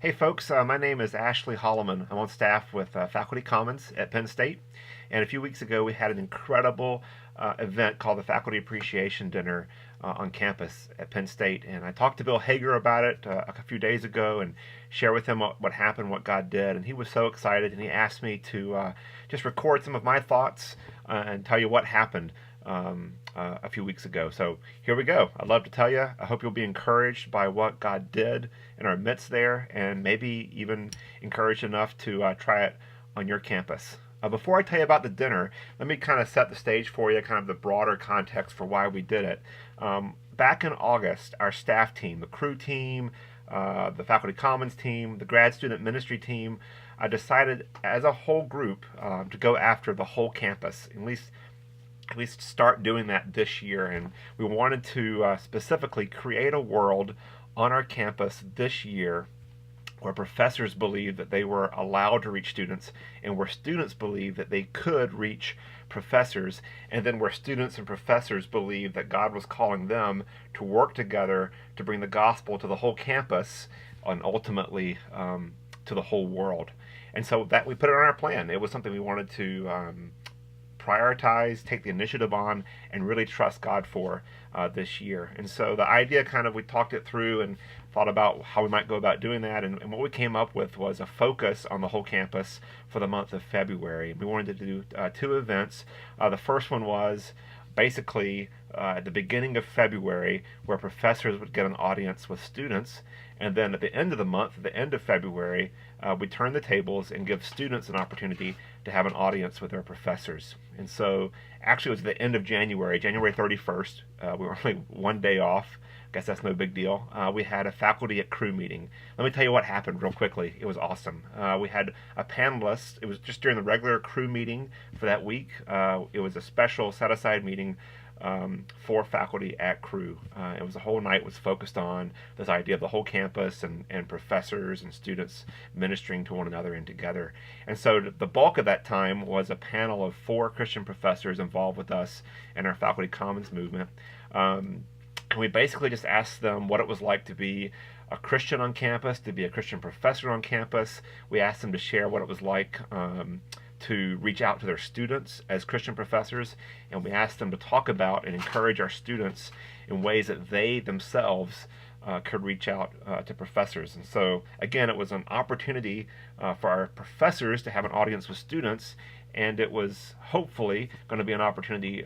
Hey folks, my name is Ashley Holloman. I'm on staff with Faculty Commons at Penn State. And a few weeks ago, we had an incredible event called the Faculty Appreciation Dinner on campus at Penn State. And I talked to Bill Hager about it a few days ago and share with him what happened, what God did. And he was so excited, and he asked me to just record some of my thoughts and tell you what happened a few weeks ago. So here we go. I'd love to tell you. I hope you'll be encouraged by what God did in our midst there, and maybe even encouraged enough to try it on your campus. Before I tell you about the dinner, let me kind of set the stage for you, kind of the broader context for why we did it. Back in August, our staff team, the crew team, the Faculty Commons team, the grad student ministry team, decided as a whole group to go after the whole campus, at least start doing that this year. And we wanted to specifically create a world on our campus this year where professors believed that they were allowed to reach students, and where students believed that they could reach professors, and then where students and professors believed that God was calling them to work together to bring the gospel to the whole campus and ultimately to the whole world. And so that we put it on our plan. It was something we wanted to prioritize, take the initiative on, and really trust God for this year. And so the idea we talked it through and thought about how we might go about doing that. And what we came up with was a focus on the whole campus for the month of February. We wanted to do two events. The first one was basically at the beginning of February, where professors would get an audience with students. And then at the end of the month, at the end of February, we turn the tables and give students an opportunity to have an audience with their professors. And so actually it was the end of January, January 31st. We were only one day off. I guess that's no big deal. We had a faculty at crew meeting. Let me tell you what happened real quickly. It was awesome. We had a panelist. It was just during the regular crew meeting for that week. It was a special set-aside meeting for faculty at crew. It was the whole night was focused on this idea of the whole campus and professors and students ministering to one another and together. And so the bulk of that time was a panel of 4 Christian professors involved with us in our Faculty Commons movement. And we basically just asked them what it was like to be a Christian on campus, to be a Christian professor on campus. We asked them to share what it was like to reach out to their students as Christian professors, and we asked them to talk about and encourage our students in ways that they themselves could reach out to professors. And so, again, it was an opportunity for our professors to have an audience with students, and it was hopefully going to be an opportunity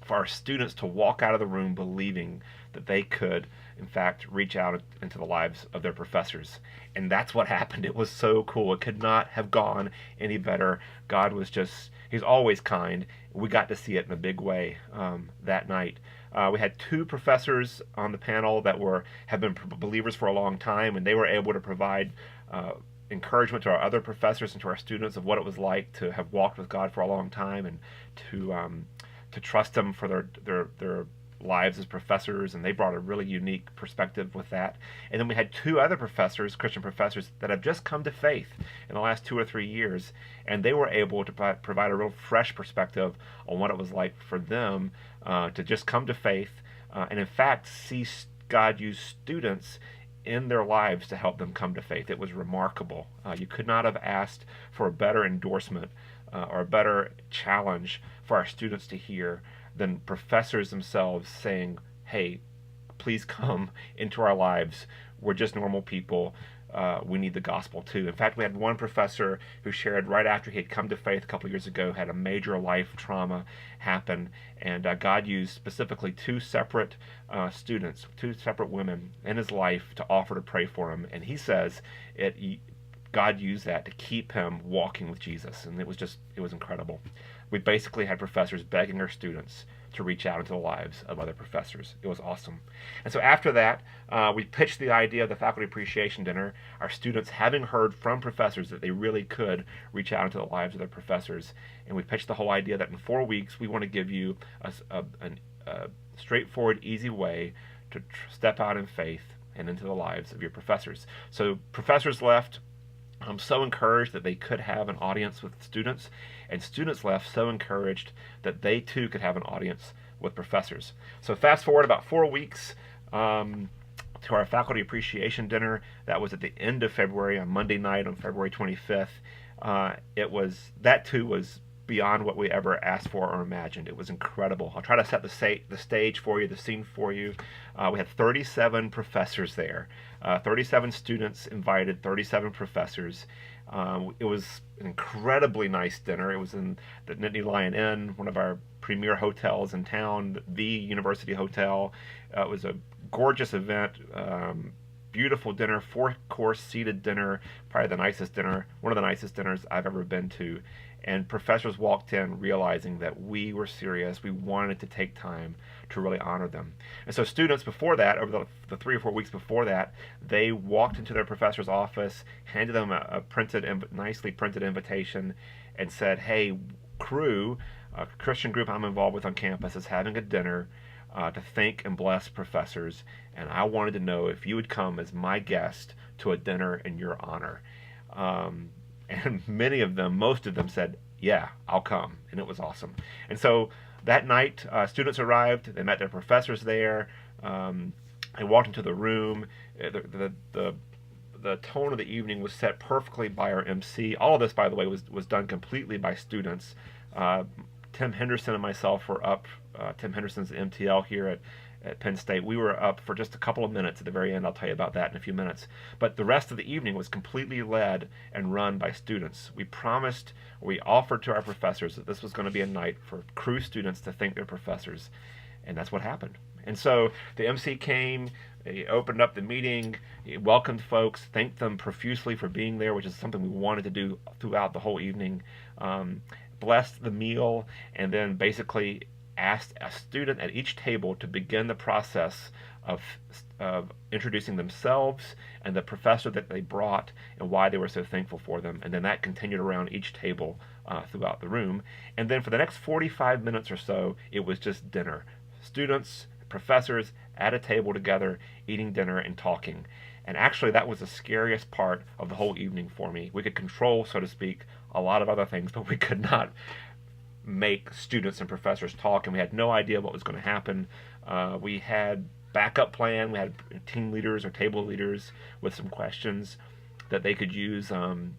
for our students to walk out of the room believing that they could, in fact, reach out into the lives of their professors. And that's what happened. It was so cool. It could not have gone any better. God was he's always kind. We got to see it in a big way that night. We had 2 professors on the panel that have been believers for a long time, and they were able to provide encouragement to our other professors and to our students of what it was like to have walked with God for a long time, and to trust Him for their lives as professors, and they brought a really unique perspective with that. And then we had 2 other professors, Christian professors, that have just come to faith in the last 2 or 3 years, and they were able to provide a real fresh perspective on what it was like for them to just come to faith, and in fact see God use students in their lives to help them come to faith. It was remarkable. You could not have asked for a better endorsement or a better challenge for our students to hear than professors themselves saying, hey, please come into our lives. We're just normal people. We need the gospel too. In fact, we had one professor who shared right after he had come to faith a couple of years ago, had a major life trauma happen, and God used specifically 2 separate students, 2 separate women in his life to offer to pray for him. And he says God used that to keep him walking with Jesus, and it was incredible. We basically had professors begging our students to reach out into the lives of other professors. It was awesome. And so after that, we pitched the idea of the Faculty Appreciation Dinner, our students having heard from professors that they really could reach out into the lives of their professors. And we pitched the whole idea that in 4 weeks, we want to give you a straightforward, easy way to step out in faith and into the lives of your professors. So professors left so encouraged that they could have an audience with students, and students left so encouraged that they too could have an audience with professors. So fast forward about 4 weeks, to our faculty appreciation dinner. That was at the end of February, on Monday night on February 25th. That too was beyond what we ever asked for or imagined. It was incredible. I'll try to set the stage for you, the scene for you. We had 37 professors there, 37 students invited, 37 professors. It was an incredibly nice dinner. It was in the Nittany Lion Inn, one of our premier hotels in town, the University Hotel. It was a gorgeous event. Beautiful dinner, four-course seated dinner, probably the nicest dinner, one of the nicest dinners I've ever been to. And professors walked in realizing that we were serious. We wanted to take time to really honor them. And so students before that, over the 3 or 4 weeks before that, they walked into their professor's office, handed them a nicely printed invitation, and said, "Hey, Cru, a Christian group I'm involved with on campus, is having a dinner to thank and bless professors, and I wanted to know if you would come as my guest to a dinner in your honor." And many of them, most of them said, "Yeah, I'll come," and it was awesome. And so that night, students arrived. They met their professors there. They walked into the room. The tone of the evening was set perfectly by our MC. All of this, by the way, was done completely by students. Tim Henderson and myself were up. Tim Henderson's the MTL here at Penn State. We were up for just a couple of minutes at the very end. I'll tell you about that in a few minutes. But the rest of the evening was completely led and run by students. We offered to our professors that this was going to be a night for Cru students to thank their professors, and that's what happened. And so the MC came, he opened up the meeting, he welcomed folks, thanked them profusely for being there, which is something we wanted to do throughout the whole evening, blessed the meal, and then basically asked a student at each table to begin the process of introducing themselves and the professor that they brought and why they were so thankful for them. And then that continued around each table throughout the room. And then for the next 45 minutes or so, it was just dinner. Students, professors at a table together, eating dinner and talking. And actually, that was the scariest part of the whole evening for me. We could control, so to speak, a lot of other things, but we could not make students and professors talk, and we had no idea what was going to happen. We had backup plan. We had team leaders or table leaders with some questions that they could use in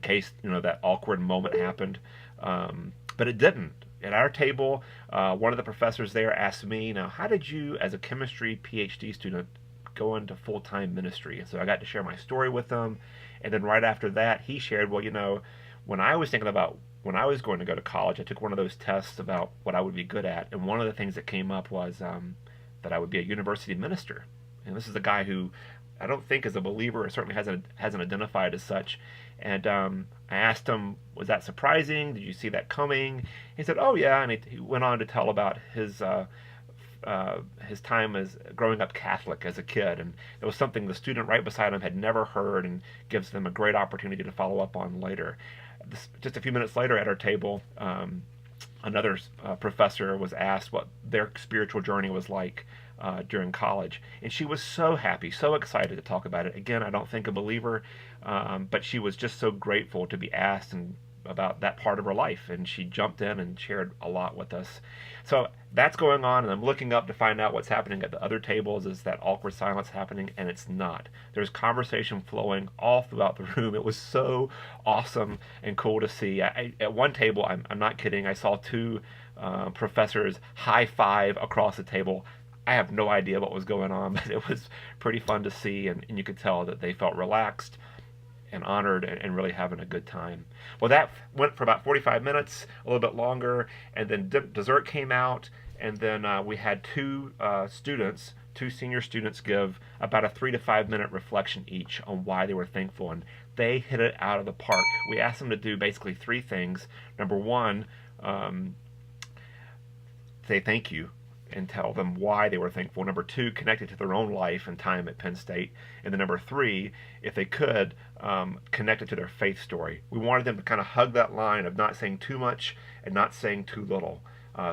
case that awkward moment happened. But it didn't. At our table, one of the professors there asked me, "Now, how did you, as a chemistry PhD student, go into full-time ministry?" And so I got to share my story with him. And then right after that, he shared, "Well, when I was thinking about when I was going to go to college, I took one of those tests about what I would be good at, and one of the things that came up was that I would be a university minister." And this is a guy who I don't think is a believer, or certainly hasn't identified as such. And I asked him, "Was that surprising? Did you see that coming?" He said, "Oh yeah," and he went on to tell about his time as growing up Catholic as a kid, and it was something the student right beside him had never heard, and gives them a great opportunity to follow up on later. Just a few minutes later at our table, another professor was asked what their spiritual journey was like during college, and she was so happy, so excited to talk about it. Again, I don't think a believer, but she was just so grateful to be asked about that part of her life, and she jumped in and shared a lot with us. So that's going on, and I'm looking up to find out what's happening at the other tables. Is that awkward silence happening? And it's not. There's conversation flowing all throughout the room. It was so awesome and cool to see. At one table, I'm not kidding, I saw two professors high five across the table. I have no idea what was going on, but it was pretty fun to see, and you could tell that they felt relaxed and honored and really having a good time. Well, that went for about 45 minutes, a little bit longer, and then dessert came out, and then we had two senior students give about a 3 to 5 minute reflection each on why they were thankful, and they hit it out of the park. We asked them to do basically three things. Number one, say thank you and tell them why they were thankful. Number two, connect it to their own life and time at Penn State. And then number three, if they could, connect it to their faith story. We wanted them to kind of hug that line of not saying too much and not saying too little.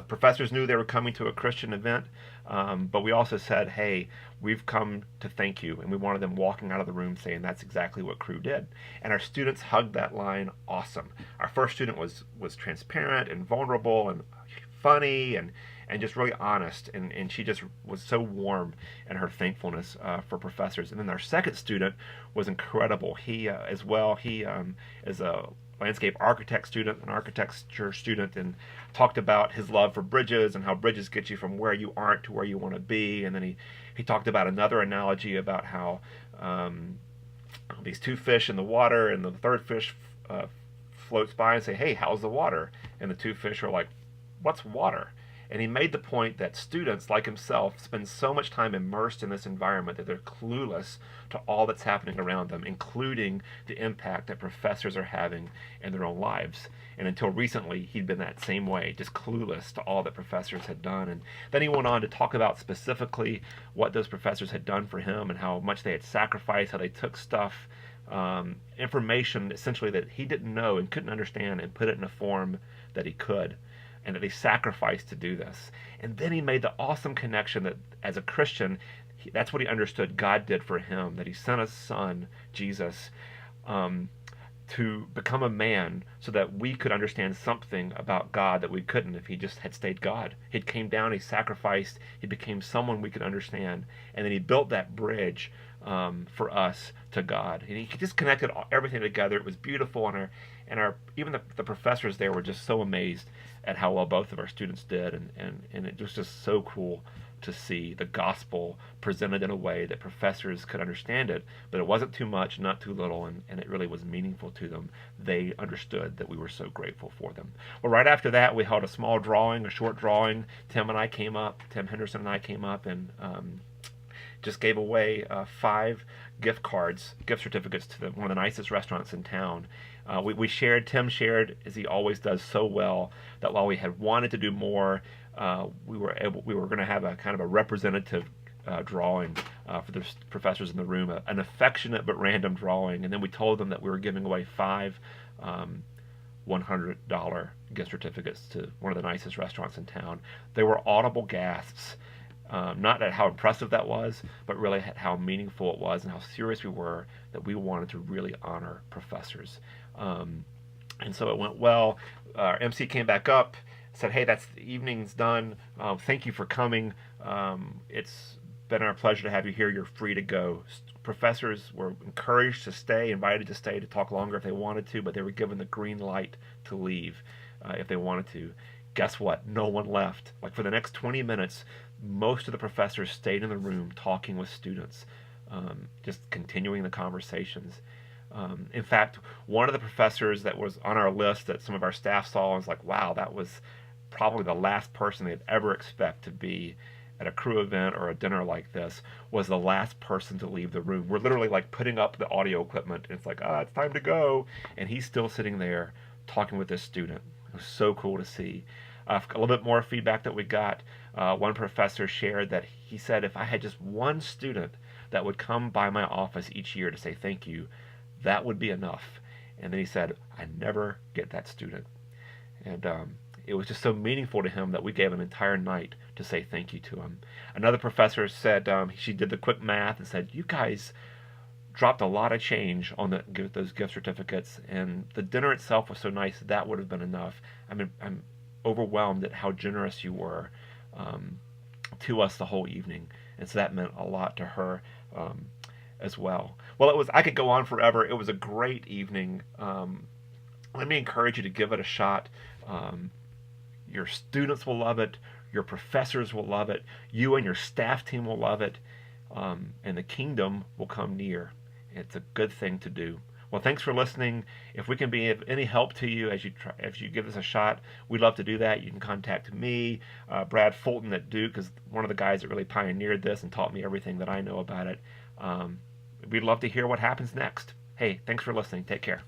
Professors knew they were coming to a Christian event, but we also said, "Hey, we've come to thank you," and we wanted them walking out of the room saying that's exactly what Cru did. And our students hugged that line awesome. Our first student was transparent and vulnerable and funny, and and just really honest. And she just was so warm in her thankfulness for professors. And then our second student was incredible. He as well. He is a landscape architect student, an architecture student, and talked about his love for bridges and how bridges get you from where you aren't to where you want to be. And then he talked about another analogy about how these two fish in the water, and the third fish floats by and say, "Hey, how's the water?" And the two fish are like, "What's water?" And he made the point that students like himself spend so much time immersed in this environment that they're clueless to all that's happening around them, including the impact that professors are having in their own lives. And until recently, he'd been that same way, just clueless to all that professors had done. And then he went on to talk about specifically what those professors had done for him and how much they had sacrificed, how they took stuff, information essentially that he didn't know and couldn't understand, and put it in a form that he could, and that they sacrificed to do this. And then he made the awesome connection that as a Christian, that's what he understood God did for him, that he sent his son, Jesus, to become a man so that we could understand something about God that we couldn't if he just had stayed God. He came down, he sacrificed, he became someone we could understand, and then he built that bridge for us to God. And he just connected everything together. It was beautiful, and our even the professors there were just so amazed at how well both of our students did, and it was just so cool to see the gospel presented in a way that professors could understand it, but it wasn't too much, not too little, and it really was meaningful to them. They understood that we were so grateful for them. Well, right after that, we held a small drawing, a short drawing. Tim Henderson and I came up and just gave away 5 gift certificates to one of the nicest restaurants in town. Tim shared, as he always does so well, that while we had wanted to do more, we were going to have a kind of a representative drawing for the professors in the room, an affectionate but random drawing. And then we told them that we were giving away 5 $100 gift certificates to one of the nicest restaurants in town. They were audible gasps. Not at how impressive that was, but really at how meaningful it was and how serious we were that we wanted to really honor professors. And so it went well. Our MC came back up, said, "Hey, the evening's done. Thank you for coming. It's been our pleasure to have you here. You're free to go." Professors were encouraged to stay, invited to stay to talk longer if they wanted to, but they were given the green light to leave if they wanted to. Guess what? No one left. Like for the next 20 minutes, most of the professors stayed in the room talking with students, just continuing the conversations. In fact, one of the professors that was on our list that some of our staff saw was like, wow, that was probably the last person they'd ever expect to be at a crew event or a dinner like this, was the last person to leave the room. We're literally like putting up the audio equipment, and it's like, it's time to go. And he's still sitting there talking with this student. It was so cool to see. A little bit more feedback that we got. One professor shared that he said, if I had just one student that would come by my office each year to say thank you, that would be enough. And then he said, I never get that student. And it was just so meaningful to him that we gave an entire night to say thank you to him. Another professor said, she did the quick math and said, you guys dropped a lot of change on those gift certificates, and the dinner itself was so nice that would have been enough. I mean, I'm overwhelmed at how generous you were to us the whole evening, and so that meant a lot to her as well. Well, I could go on forever. It was a great evening. Let me encourage you to give it a shot. Your students will love it. Your professors will love it. You and your staff team will love it. And the kingdom will come near. It's a good thing to do. Well, thanks for listening. If we can be of any help to you as you give this a shot, we'd love to do that. You can contact me. Brad Fulton at Duke is one of the guys that really pioneered this and taught me everything that I know about it. We'd love to hear what happens next. Hey, thanks for listening. Take care.